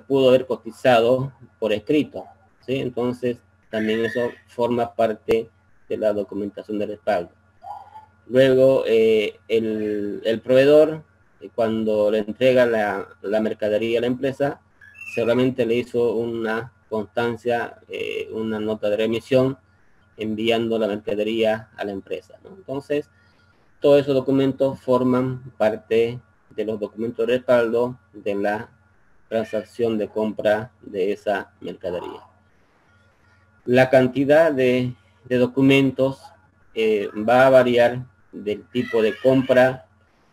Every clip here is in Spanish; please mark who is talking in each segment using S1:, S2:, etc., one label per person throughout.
S1: pudo haber cotizado por escrito, ¿sí? Entonces, también eso forma parte de la documentación de respaldo. Luego, el proveedor, cuando le entrega la mercadería a la empresa, seguramente le hizo una constancia, una nota de remisión, enviando la mercadería a la empresa, ¿no? Entonces, todos esos documentos forman parte de los documentos de respaldo de la transacción de compra de esa mercadería. La cantidad de documentos va a variar del tipo de compra,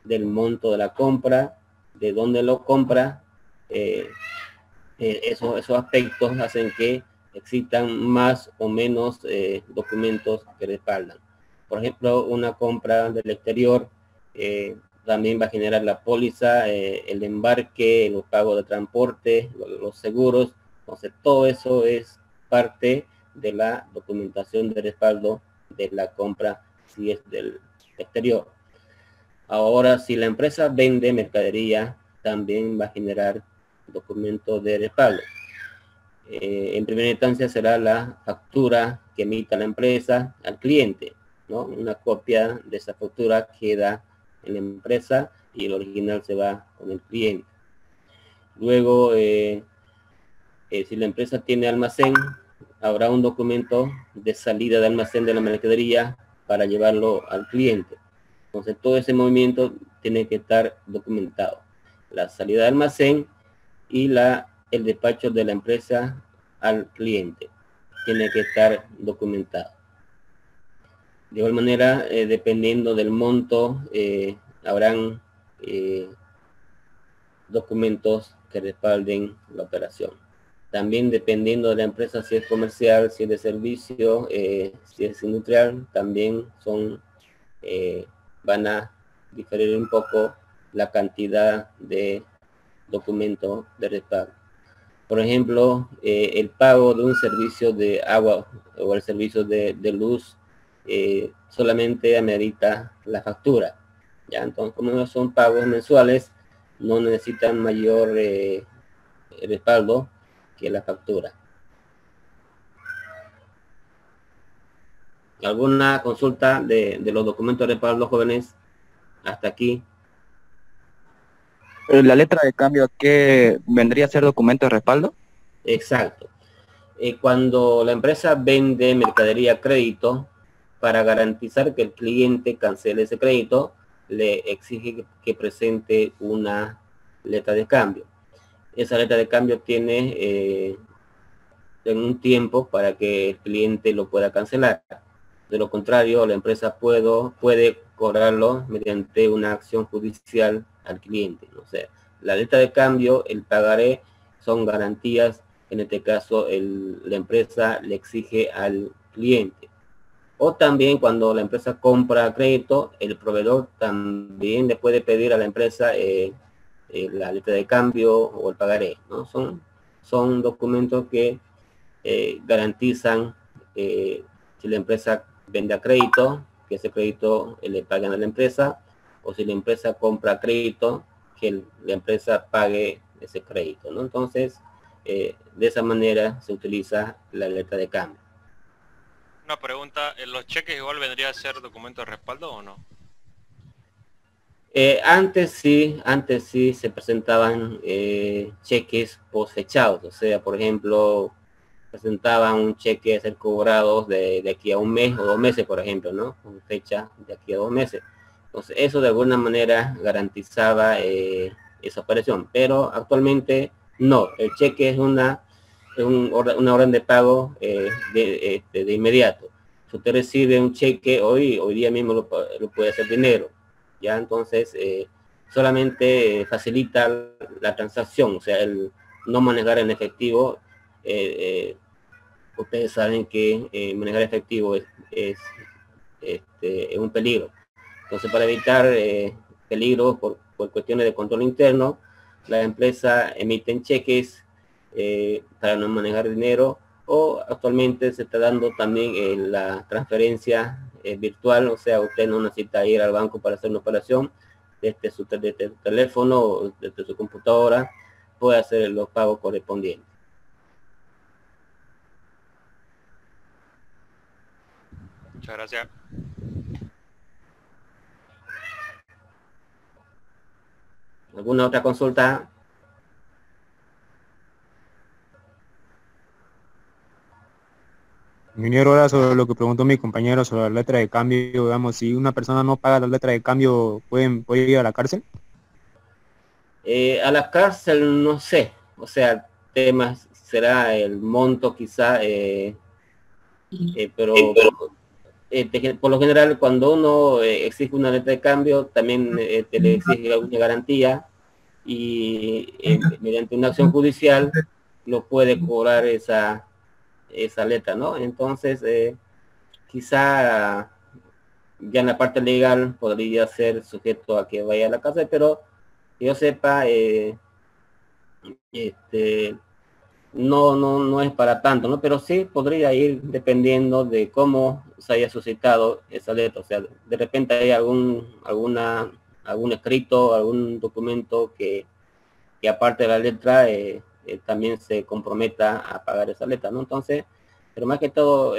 S1: del monto de la compra, de dónde lo compra. Esos aspectos hacen que existan más o menos documentos que respaldan. Por ejemplo, una compra del exterior también va a generar la póliza, el embarque, los pagos de transporte, los seguros. Entonces, todo eso es parte de la documentación de respaldo de la compra si es del exterior. Ahora, si la empresa vende mercadería, también va a generar documentos de respaldo. En primera instancia será la factura que emita la empresa al cliente, ¿no? Una copia de esa factura queda en la empresa y el original se va con el cliente. Luego, si la empresa tiene almacén, habrá un documento de salida de almacén de la mercadería para llevarlo al cliente. Entonces, todo ese movimiento tiene que estar documentado. La salida de almacén y el despacho de la empresa al cliente tiene que estar documentado. De igual manera, dependiendo del monto, habrán documentos que respalden la operación. También dependiendo de la empresa, si es comercial, si es de servicio, si es industrial, también van a diferir un poco la cantidad de documentos de respaldo. Por ejemplo, el pago de un servicio de agua o el servicio de luz solamente amerita la factura, ¿ya? Entonces, como son pagos mensuales, no necesitan mayor respaldo que la factura. ¿Alguna consulta de los documentos de respaldo, jóvenes? Hasta aquí.
S2: La letra de cambio, ¿qué vendría a ser documento de respaldo?
S1: Exacto. Cuando la empresa vende mercadería a crédito, para garantizar que el cliente cancele ese crédito, le exige que presente una letra de cambio. Esa letra de cambio tiene un tiempo para que el cliente lo pueda cancelar. De lo contrario, la empresa puede cobrarlo mediante una acción judicial al cliente. O sea, la letra de cambio, el pagaré, son garantías. En este caso, la empresa le exige al cliente. O también cuando la empresa compra crédito, el proveedor también le puede pedir a la empresa la letra de cambio o el pagaré, ¿no? Son documentos que garantizan si la empresa vende a crédito, que ese crédito le paguen a la empresa, o si la empresa compra crédito, que la empresa pague ese crédito, ¿no? Entonces, de esa manera se utiliza la letra de cambio.
S3: Una pregunta, ¿los cheques igual vendría a ser documento de respaldo o no?
S1: Antes sí se presentaban cheques posfechados, o sea, por ejemplo, presentaban un cheque a ser cobrado de aquí a un mes o 2 meses, por ejemplo, ¿no? Con fecha de aquí a 2 meses. Entonces, eso de alguna manera garantizaba esa operación, pero actualmente no. El cheque es una orden de pago de inmediato. Si usted recibe un cheque hoy día mismo lo puede hacer dinero, ¿ya? Entonces, solamente facilita la transacción, o sea, el no manejar en efectivo. Ustedes saben que manejar efectivo es un peligro. Entonces, para evitar peligros por cuestiones de control interno, la empresa emite cheques para no manejar dinero, o actualmente se está dando también la transferencia virtual, o sea, usted no necesita ir al banco para hacer una operación desde su teléfono o desde su computadora. puede hacer los pagos correspondientes.
S3: Muchas gracias.
S1: ¿Alguna otra consulta?
S4: Ingeniero, ahora sobre lo que preguntó mi compañero sobre la letra de cambio, digamos, si una persona no paga la letra de cambio, ¿puede ir a la cárcel?
S1: A la cárcel no sé, o sea, temas será el monto quizá, pero por lo general cuando uno exige una letra de cambio también te le exige alguna garantía y mediante una acción judicial lo puede cobrar esa letra, ¿no? Entonces quizá ya en la parte legal podría ser sujeto a que vaya a la cárcel, pero que yo sepa no es para tanto, ¿no? Pero sí podría ir dependiendo de cómo se haya suscitado esa letra. O sea, de repente hay algún escrito, algún documento que aparte de la letra también se comprometa a pagar esa letra, ¿no? Entonces, pero más que todo,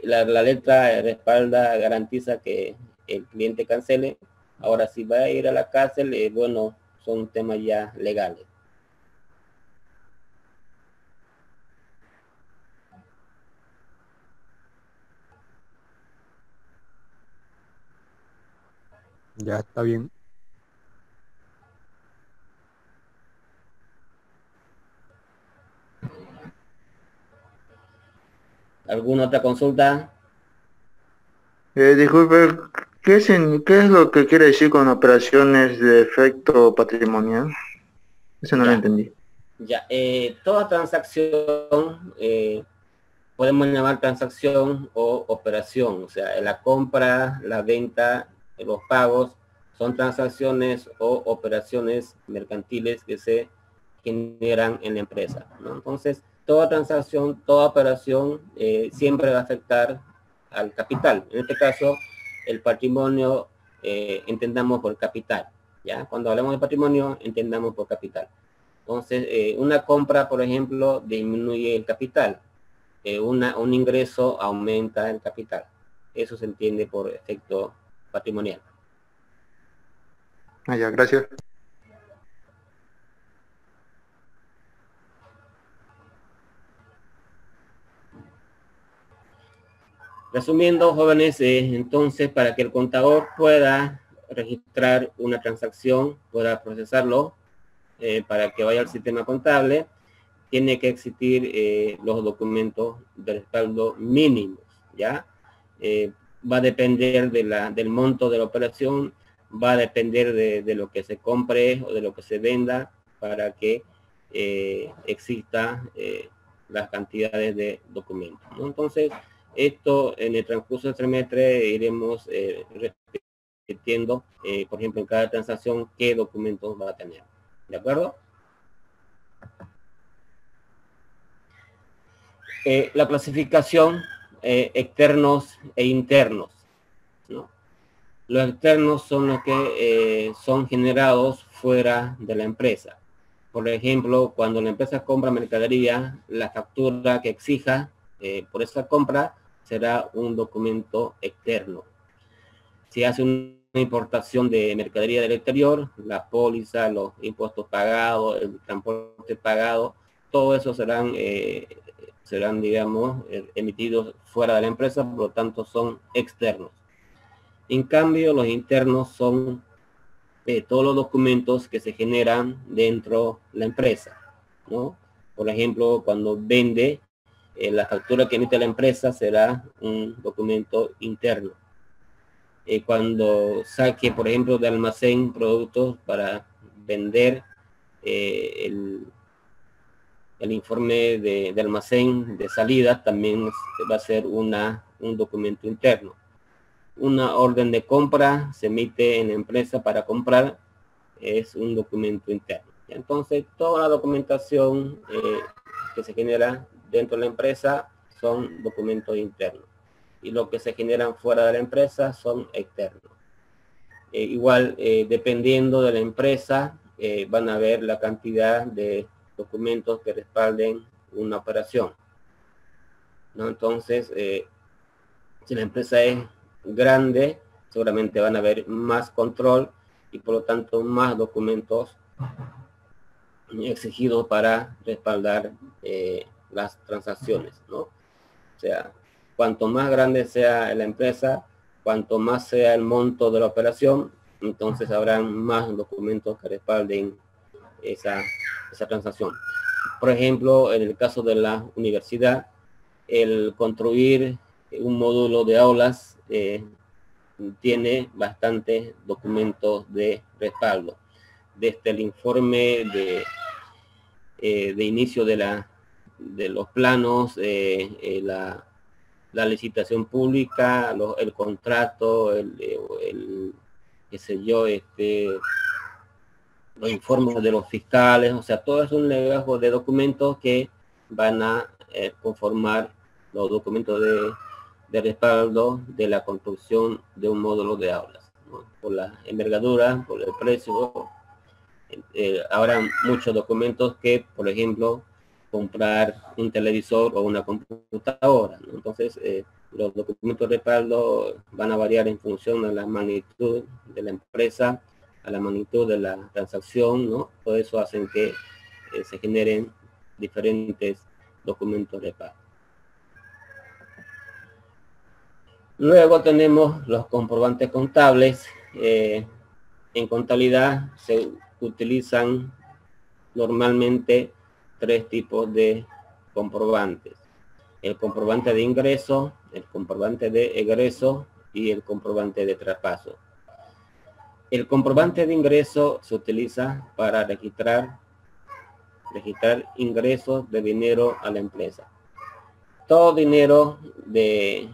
S1: la letra respalda, garantiza que el cliente cancele. Ahora, si va a ir a la cárcel, bueno, son temas ya legales.
S4: Ya está bien.
S1: ¿Alguna otra consulta?
S5: Disculpe, ¿qué es lo que quiere decir con operaciones de efecto patrimonial? Eso no lo entendí.
S1: Ya, toda transacción podemos llamar transacción o operación, o sea, la compra, la venta, los pagos son transacciones o operaciones mercantiles que se generan en la empresa, ¿no? Entonces, toda transacción, toda operación siempre va a afectar al capital. En este caso, el patrimonio entendamos por capital, ¿ya? Cuando hablamos de patrimonio, entendamos por capital. Entonces, una compra, por ejemplo, disminuye el capital. Un ingreso aumenta el capital. Eso se entiende por efecto patrimonial.
S5: Ya, gracias.
S1: Resumiendo, jóvenes, entonces, para que el contador pueda registrar una transacción, pueda procesarlo, para que vaya al sistema contable, tiene que existir los documentos de respaldo mínimos, ¿ya? Va a depender del monto de la operación, va a depender de lo que se compre o de lo que se venda para que exista las cantidades de documentos, ¿no? Entonces, esto en el transcurso del trimestre iremos repitiendo, por ejemplo, en cada transacción, qué documentos va a tener. ¿De acuerdo? La clasificación externos e internos, ¿no? Los externos son los que son generados fuera de la empresa. Por ejemplo, cuando la empresa compra mercadería, la factura que exija por esa compra será un documento externo. Si hace una importación de mercadería del exterior, la póliza, los impuestos pagados, el transporte pagado, todo eso serán, digamos, emitidos fuera de la empresa, por lo tanto son externos. En cambio, los internos son todos los documentos que se generan dentro de la empresa, ¿no? Por ejemplo, cuando vende, la factura que emite la empresa será un documento interno. Cuando saque, por ejemplo, de almacén productos para vender, el informe de almacén de salida también va a ser un documento interno. Una orden de compra se emite en la empresa para comprar, es un documento interno. Entonces, toda la documentación que se genera dentro de la empresa son documentos internos. Y lo que se generan fuera de la empresa son externos. Igual, dependiendo de la empresa, van a ver la cantidad de documentos que respalden una operación, ¿no? Entonces, si la empresa es grande, seguramente van a haber más control y por lo tanto más documentos exigidos para respaldar las transacciones, ¿no? O sea, cuanto más grande sea la empresa, cuanto más sea el monto de la operación, entonces habrán más documentos que respalden esa transacción. Por ejemplo, en el caso de la universidad, el construir un módulo de aulas tiene bastantes documentos de respaldo. Desde el informe de inicio de los planos, la licitación pública, el contrato, qué sé yo, los informes de los fiscales, o sea, todo es un legajo de documentos que van a conformar los documentos de respaldo de la construcción de un módulo de aulas, ¿no? Por la envergadura, por el precio, habrá muchos documentos que, por ejemplo, comprar un televisor o una computadora, ¿no? Entonces, los documentos de respaldo van a variar en función de la magnitud de la empresa, a la magnitud de la transacción, ¿no? Todo eso hacen que se generen diferentes documentos de respaldo. Luego tenemos los comprobantes contables. En contabilidad se utilizan normalmente 3 tipos de comprobantes: el comprobante de ingreso, el comprobante de egreso y el comprobante de traspaso. El comprobante de ingreso se utiliza para registrar ingresos de dinero a la empresa. Todo dinero que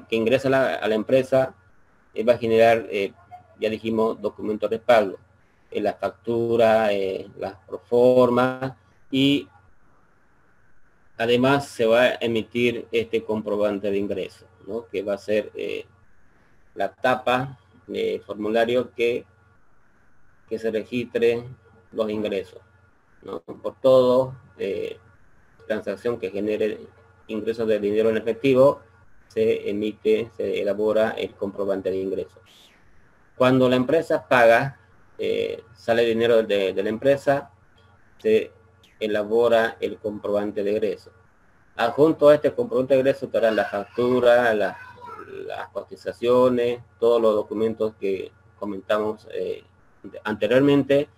S1: ingresa a la empresa va a generar, ya dijimos, documentos de respaldo, la factura, las proformas, y además se va a emitir este comprobante de ingreso, ¿no? Que va a ser la tapa de formulario que se registre los ingresos, ¿no? Por todo transacción que genere ingresos de dinero en efectivo, se elabora el comprobante de ingresos. Cuando la empresa paga, sale dinero de la empresa, se elabora el comprobante de egreso. Adjunto a este comprobante de egreso estarán la factura, las cotizaciones, todos los documentos que comentamos anteriormente.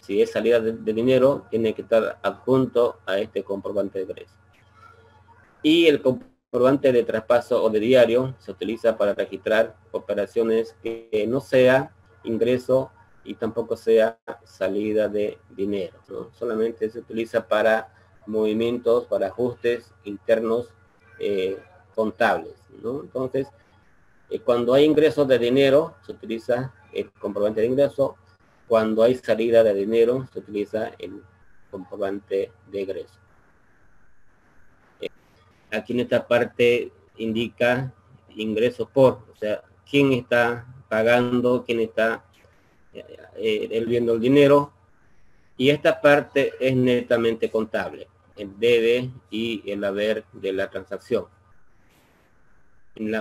S1: Si es salida de dinero, tiene que estar adjunto a este comprobante de egreso. Y el comprobante de traspaso o de diario se utiliza para registrar operaciones que no sea ingreso y tampoco sea salida de dinero, ¿no? Solamente se utiliza para movimientos, para ajustes internos contables, ¿no? Entonces, cuando hay ingresos de dinero, se utiliza el comprobante de ingreso. Cuando hay salida de dinero, se utiliza el comprobante de egreso. Aquí en esta parte indica ingresos por, o sea, quién está pagando, quién está viendo el dinero, y esta parte es netamente contable, el debe y el haber de la transacción. En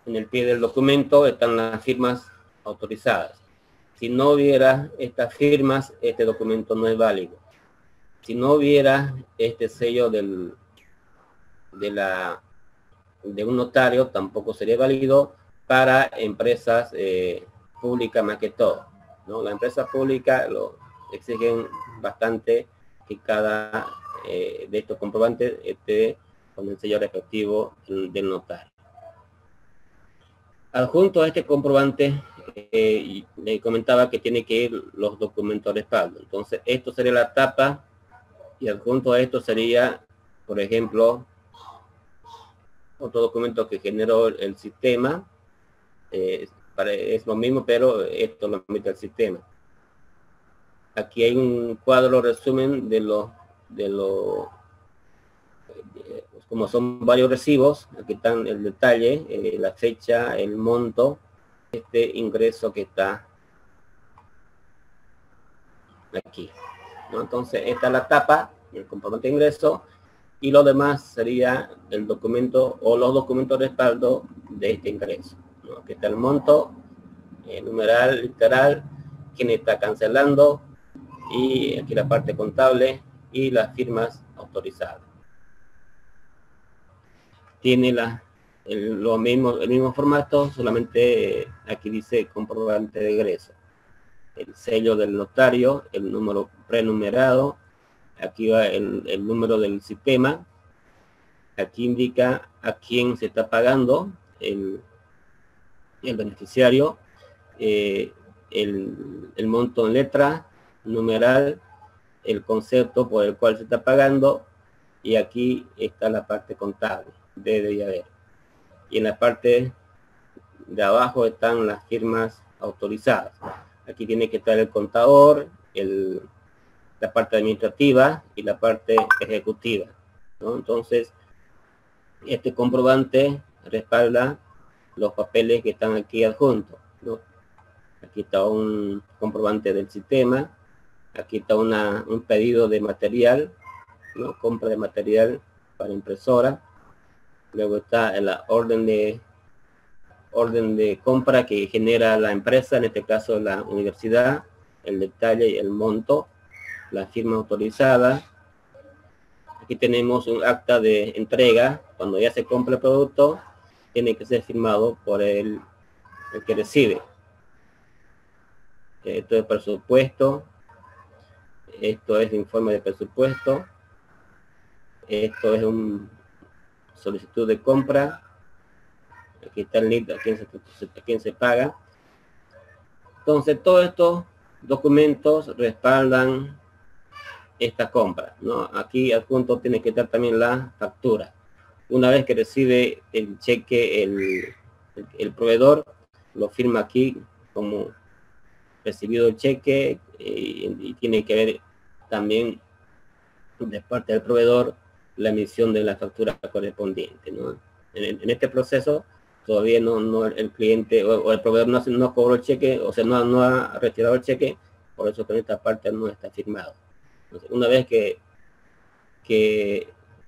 S1: el pie del documento están las firmas autorizadas. Si no hubiera estas firmas, este documento no es válido. Si no hubiera este sello de un notario, tampoco sería válido para empresas públicas más que todo, ¿no? Las empresas públicas lo exigen bastante que cada de estos comprobantes esté con el sello respectivo del notario. Adjunto a este comprobante, le comentaba que tiene que ir los documentos de respaldo. Entonces, esto sería la tapa, y adjunto a esto sería, por ejemplo, otro documento que generó el sistema. Es lo mismo, pero esto lo mete al sistema. Aquí hay un cuadro resumen de como son varios recibos. Aquí están el detalle, la fecha, el monto, este ingreso que está aquí, ¿no? Entonces esta es la tapa, el comprobante de ingreso, y lo demás sería el documento o los documentos de respaldo de este ingreso, ¿no? Aquí está el monto, el numeral, literal, quién está cancelando, y aquí la parte contable y las firmas autorizadas. Tiene el mismo formato, solamente aquí dice comprobante de ingreso. El sello del notario, el número prenumerado, aquí va el número del sistema, aquí indica a quién se está pagando el beneficiario, el monto en letra, numeral, el concepto por el cual se está pagando, y aquí está la parte contable, debe y haber. Y en la parte de abajo están las firmas autorizadas. Aquí tiene que estar el contador, la parte administrativa y la parte ejecutiva, ¿no? Entonces, este comprobante respalda los papeles que están aquí adjuntos, ¿no? Aquí está un comprobante del sistema, aquí está un pedido de material, ¿no? Compra de material para impresora. Luego está la orden de compra que genera la empresa, en este caso la universidad, el detalle y el monto, la firma autorizada. Aquí tenemos un acta de entrega. Cuando ya se compra el producto, tiene que ser firmado por el que recibe. Esto es presupuesto. Esto es informe de presupuesto. Esto es un solicitud de compra. Aquí está el NIT, a quién se paga. Entonces, todos estos documentos respaldan esta compra, ¿no? Aquí adjunto tiene que estar también la factura. Una vez que recibe el cheque, el proveedor lo firma aquí como recibido el cheque, y tiene que ver también de parte del proveedor la emisión de la factura correspondiente, ¿no? En este proceso todavía no el cliente o el proveedor no cobró el cheque, o sea, no ha retirado el cheque, por eso que en esta parte no está firmado. Entonces, una vez que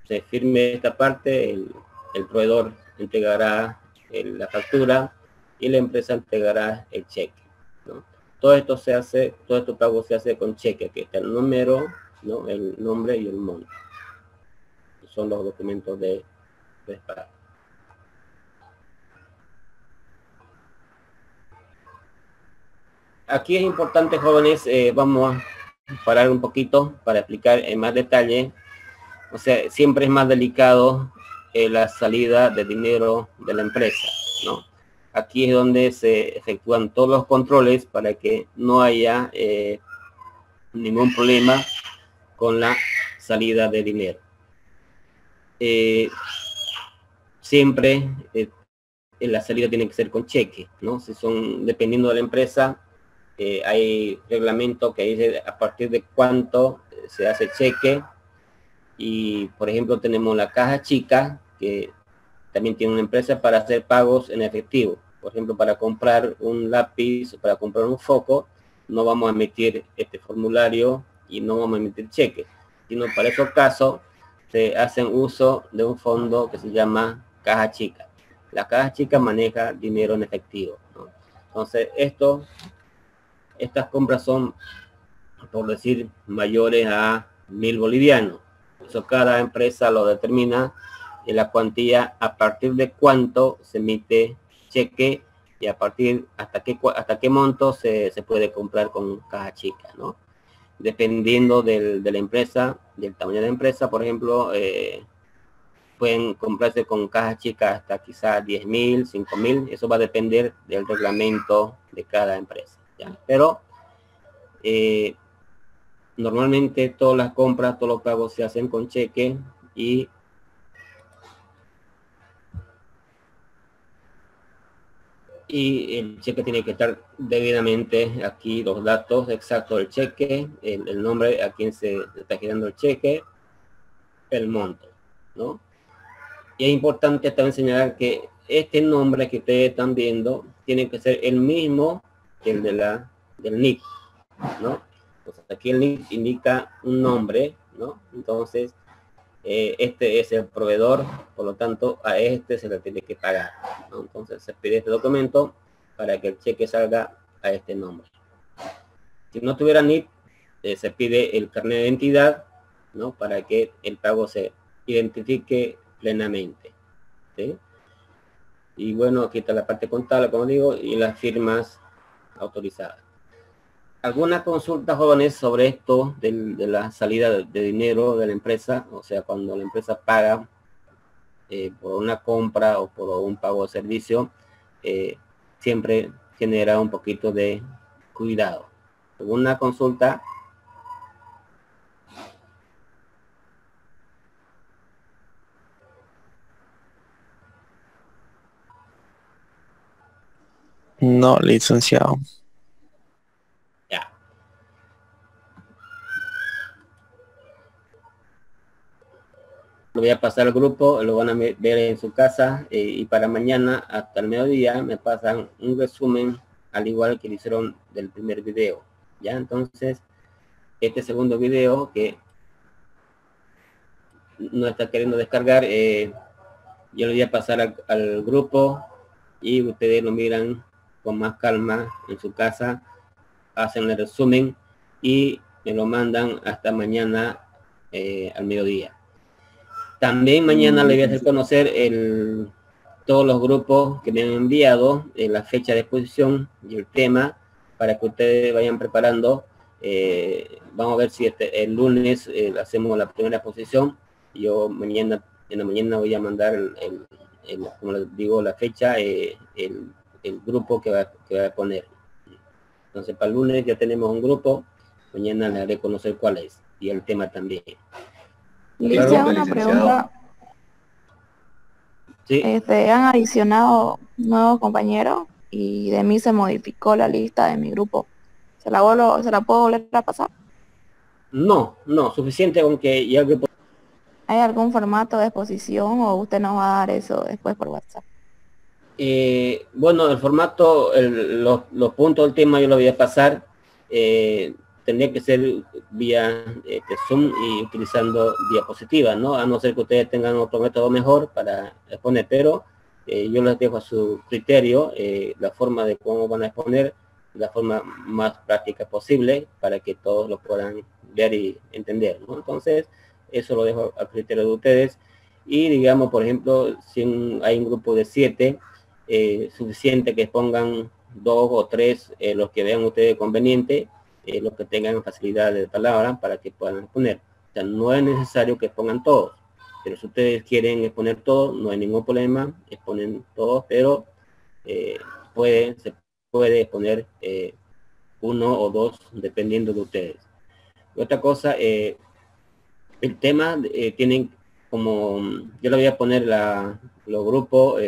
S1: se firme esta parte, el proveedor entregará la factura y la empresa entregará el cheque, ¿no? Todo esto pago se hace con cheque. Aquí está el número, ¿no? El nombre y el monto. Son los documentos de respaldo. Aquí es importante, jóvenes, vamos a parar un poquito para explicar en más detalle. O sea, siempre es más delicado la salida de dinero de la empresa, ¿no? Aquí es donde se efectúan todos los controles para que no haya ningún problema con la salida de dinero. Siempre la salida tiene que ser con cheque, ¿no? Si son, dependiendo de la empresa, hay reglamento que dice a partir de cuánto se hace cheque. Y por ejemplo tenemos la caja chica, que también tiene una empresa para hacer pagos en efectivo. Por ejemplo, para comprar un lápiz, para comprar un foco, no vamos a emitir este formulario y no vamos a emitir cheque, sino para esos casos se hacen uso de un fondo que se llama caja chica. La caja chica maneja dinero en efectivo, ¿no? Entonces estas compras son, por decir, mayores a 1.000 bolivianos. Eso cada empresa lo determina en la cuantía a partir de cuánto se emite cheque y a partir hasta qué monto se puede comprar con caja chica, ¿no? Dependiendo de la empresa, del tamaño de la empresa. Por ejemplo, pueden comprarse con caja chica hasta quizás 10.000, 5.000. Eso va a depender del reglamento de cada empresa, ¿ya? Pero normalmente todas las compras, todos los pagos se hacen con cheque, y el cheque tiene que estar debidamente aquí, los datos exactos del cheque, el nombre a quien se está girando el cheque, el monto, ¿no? Y es importante también señalar que este nombre que ustedes están viendo tiene que ser el mismo que el del NIC, ¿no? Entonces, aquí el NIP indica un nombre, ¿no? Entonces, este es el proveedor, por lo tanto, a este se le tiene que pagar, ¿no? Entonces, se pide este documento para que el cheque salga a este nombre. Si no tuviera NIP, se pide el carnet de identidad, ¿no? Para que el pago se identifique plenamente, ¿sí? Y bueno, aquí está la parte contable, como digo, y las firmas autorizadas. ¿Alguna consulta, jóvenes, sobre esto de la salida de dinero de la empresa? O sea, cuando la empresa paga por una compra o por un pago de servicio, siempre genera un poquito de cuidado. ¿Alguna consulta?
S6: No, licenciado.
S1: Ya. Lo voy a pasar al grupo, lo van a ver en su casa y para mañana hasta el mediodía me pasan un resumen al igual que lo hicieron del primer video. Ya, entonces, este segundo video que no está queriendo descargar, yo lo voy a pasar al grupo y ustedes lo miran con más calma en su casa, hacen el resumen y me lo mandan hasta mañana al mediodía. También mañana le voy a hacer conocer todos los grupos que me han enviado, la fecha de exposición y el tema, para que ustedes vayan preparando. Vamos a ver si el lunes hacemos la primera exposición. Yo en la mañana voy a mandar como les digo, la fecha, el grupo que va a poner. Entonces para el lunes ya tenemos un grupo, mañana le haré conocer cuál es, y el tema también.
S7: Licenciado, una pregunta.
S1: Sí.
S7: Han adicionado nuevos compañeros y de mí se modificó la lista de mi grupo. ¿Se la puedo volver a pasar?
S1: No, suficiente con que ya el grupo...
S7: ¿Hay algún formato de exposición o usted nos va a dar eso después por WhatsApp?
S1: Bueno, el formato, los puntos del tema yo lo voy a pasar. Tendría que ser vía Zoom y utilizando diapositivas, ¿no? A no ser que ustedes tengan otro método mejor para exponer, pero yo les dejo a su criterio la forma de cómo van a exponer, la forma más práctica posible para que todos lo puedan ver y entender, ¿no? Entonces, eso lo dejo al criterio de ustedes. Y digamos, por ejemplo, si hay un grupo de 7, suficiente que pongan 2 o 3, los que vean ustedes conveniente, los que tengan facilidad de palabra para que puedan exponer. O sea, no es necesario que expongan todos, pero si ustedes quieren exponer todos, no hay ningún problema, exponen todos, pero se puede exponer 1 o 2 dependiendo de ustedes. Y otra cosa, el tema tienen como, yo le voy a poner los grupos,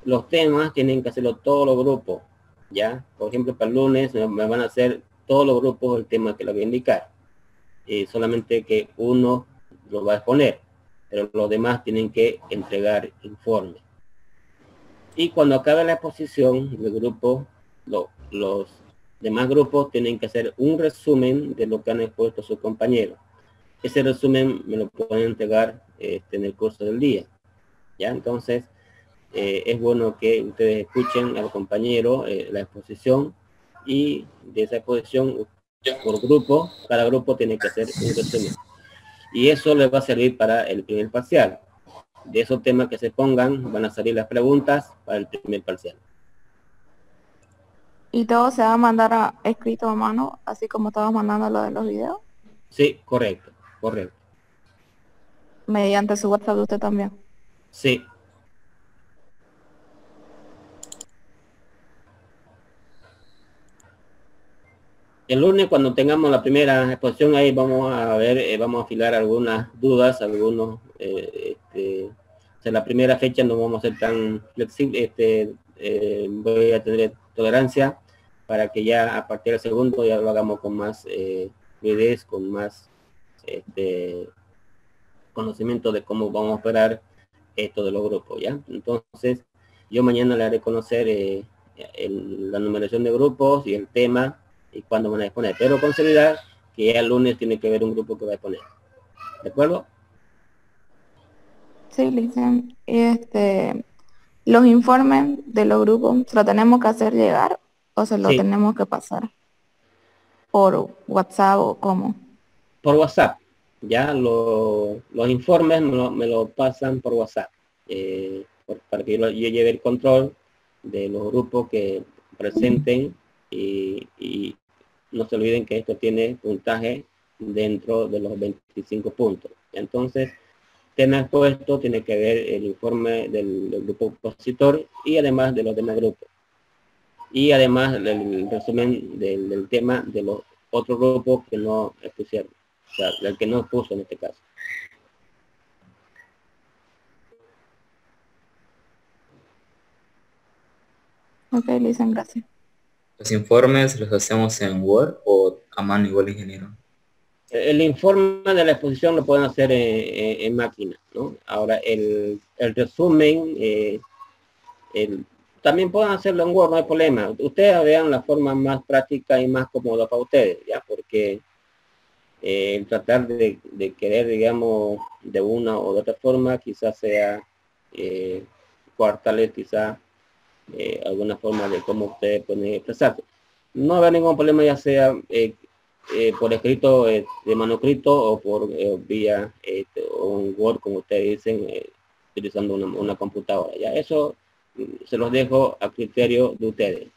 S1: los temas tienen que hacerlo todos los grupos, ¿ya? Por ejemplo, para el lunes me van a hacer todos los grupos el tema que le voy a indicar. Solamente que uno lo va a exponer, pero los demás tienen que entregar informe. Y cuando acabe la exposición del grupo, los demás grupos tienen que hacer un resumen de lo que han expuesto sus compañeros. Ese resumen me lo pueden entregar en el curso del día, ¿ya? Entonces, es bueno que ustedes escuchen al compañero la exposición, y de esa exposición por grupo, cada grupo tiene que hacer un resumen. Y eso les va a servir para el primer parcial. De esos temas que se pongan, van a salir las preguntas para el primer parcial.
S7: ¿Y todo se va a mandar escrito a mano, así como estamos mandando lo de los videos?
S1: Sí, correcto.
S7: Mediante su WhatsApp de usted también.
S1: Sí. El lunes, cuando tengamos la primera exposición, ahí vamos a ver, vamos a afilar algunas dudas, algunos, o sea, la primera fecha no vamos a ser tan flexibles, voy a tener tolerancia para que ya a partir del segundo ya lo hagamos con más fluidez, con más conocimiento de cómo vamos a operar esto de los grupos, ¿ya? Entonces, yo mañana le haré conocer la numeración de grupos y el tema y cuándo van a exponer, pero considerar que ya el lunes tiene que haber un grupo que va a exponer. ¿De acuerdo?
S7: Sí, Licen. Los informes de los grupos, ¿se lo tenemos que hacer llegar o se lo
S1: Sí.
S7: tenemos que pasar por WhatsApp o cómo?
S1: Por WhatsApp. Ya los informes me lo pasan por WhatsApp. Para que yo lleve el control de los grupos que presenten y no se olviden que esto tiene puntaje dentro de los 25 puntos. Entonces, tener puesto tiene que ver el informe del grupo opositor y además de los demás grupos. Y además el resumen del tema de los otros grupos que no expusieron. O sea, el que no expuso en este caso.
S7: Ok, Licen, gracias.
S8: ¿Los informes los hacemos en Word o a mano igual, ingeniero?
S1: El informe de la exposición lo pueden hacer en máquina, ¿no? Ahora, el resumen, también pueden hacerlo en Word, no hay problema. Ustedes vean la forma más práctica y más cómoda para ustedes, ¿ya? Porque el tratar de querer, digamos, de una o de otra forma, quizás sea coartarles quizás alguna forma de cómo ustedes pueden expresarse. No habrá ningún problema, ya sea por escrito, de manuscrito o por vía o un Word, como ustedes dicen, utilizando una computadora. Ya eso se los dejo a criterio de ustedes.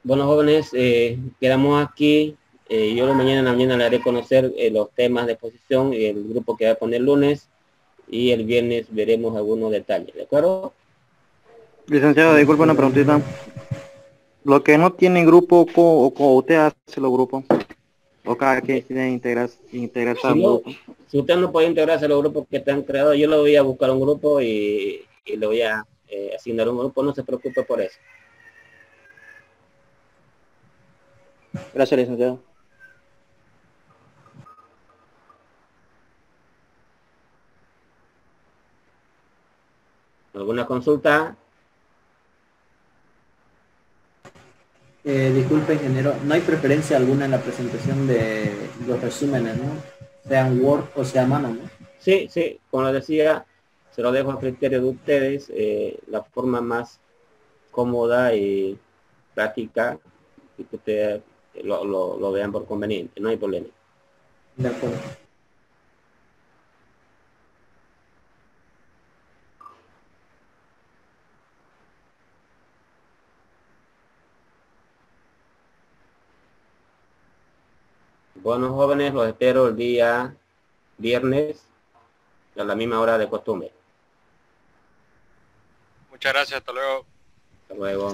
S1: Bueno, jóvenes, quedamos aquí. Yo mañana en la mañana le haré conocer los temas de exposición y el grupo que va a poner el lunes, y el viernes veremos algunos detalles, ¿de acuerdo?
S9: Licenciado, disculpe una preguntita. Lo que no tiene grupo, o usted hace los grupos, o cada quien tiene integrarse a un grupo.
S1: Si usted no puede integrarse a los grupos que están creados, yo le voy a buscar un grupo y le voy a asignar un grupo, no se preocupe por eso.
S9: Gracias, licenciado.
S1: ¿Alguna consulta?
S10: Disculpe, ingeniero, no hay preferencia alguna en la presentación de los resúmenes, ¿no? Sea en Word o sea a mano, ¿no?
S1: Sí, sí, como les decía, se lo dejo a criterio de ustedes, la forma más cómoda y práctica, y que ustedes lo vean por conveniente, no hay problema.
S10: De acuerdo.
S1: Bueno, jóvenes, los espero el día viernes a la misma hora de costumbre.
S3: Muchas gracias, hasta luego.
S1: Hasta luego.